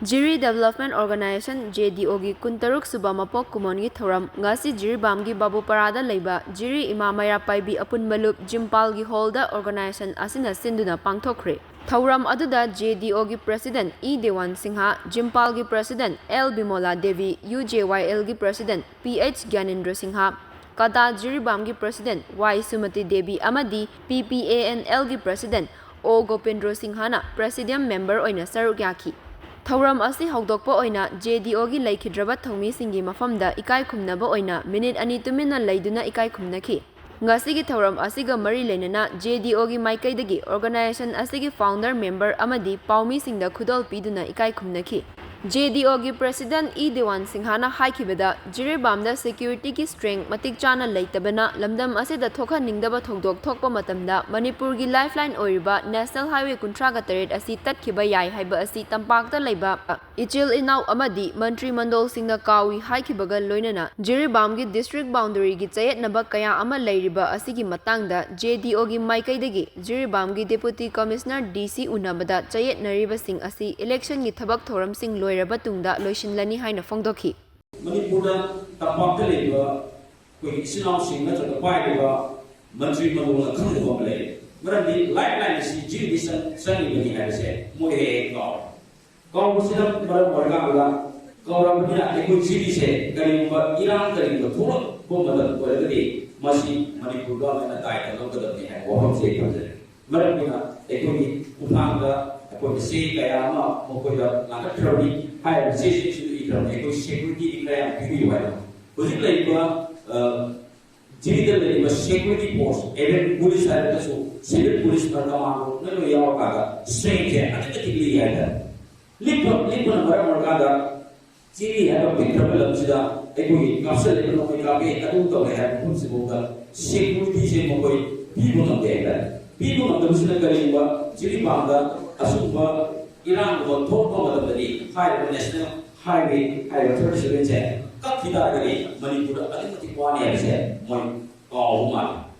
Jiri Development Organization JDO gi kuntaruk suba mapok kumon gi thoyram ngasi Jiribam gi babu parada leiba Jiri Ima Mayra Paibi apun malup Jimpal gi holda organization asina sinduna pangthokkhre. Thoyram aduda JDO gi President E Dewan Singha, Jimpal gi President L Bimola Devi, UJYL gi President PH Gyanendra Singha, Kata Jiribam gi President Y Sumati Devi amadi PPANL gi President O Gopendro Singhana Presidium Member oina saruk yaki. Thoyram asi hawdokpa oina JDO gi laikhidraba thongmi singi mafamda ikai khumnaba oina minute ani tumina laiduna ikai khumnaki. Ngasigi thoyram asiga mari lenana JDO gi maikaidagi organization asigi founder member amadi paumi singda khudol piduna ikai khumnaki. JDO gi President E Dewan Singhana haikibada Jiribamda security ki strength matik chana leitabana lamdam asida thokha ningdaba thogdok thokpa matamda Manipur gi lifeline oiriba National Highway kuntraga taret asi tatkhiba yai haiba asi tampakta leiba ichil inau amadi Mantri Mandol singna kawi haikibaga loinana Jiribam gi district boundary gi chayetnaba kaya ama leiriba asigi matangda JDO gi maikaidagi Jiribam gi Deputy Commissioner DC unabada chayetnariba sing asi election gi thabak thoram sing loiraba tungda loishinlani haina phongdokhi. Manipurda tampakta leiba koi isinau singna chaka pairiba Mantri Mandol khangba male marandi lifeline si jiribisan sangi bani haise moire kaw sida maram warga kauramina ekoi jiri se karimba irang karimba thoro ko madad koregadi masi Manipur government dai ta lokadam ni hai wo se khajare maramina ekoi uphanga ekoi se kaya ma mokoida lakathrabi hai se su ikram ekoi security ikram pidi wala hojik laiba jiri laiba security force even police hai ta so civil police par command no yawa kaga strength hai adikili hai Lipon maram warga Jiri hai picture lamsida ekoi kapsal economic kabe adu to hai kun siboga security se mokoi pibo nam de hai pibo nam sina karimba Jiri bangda asumba Iran go thokko madabadi hai national highway 37 je kakhida gari Manipur adimati kwani hai se moi kaw ma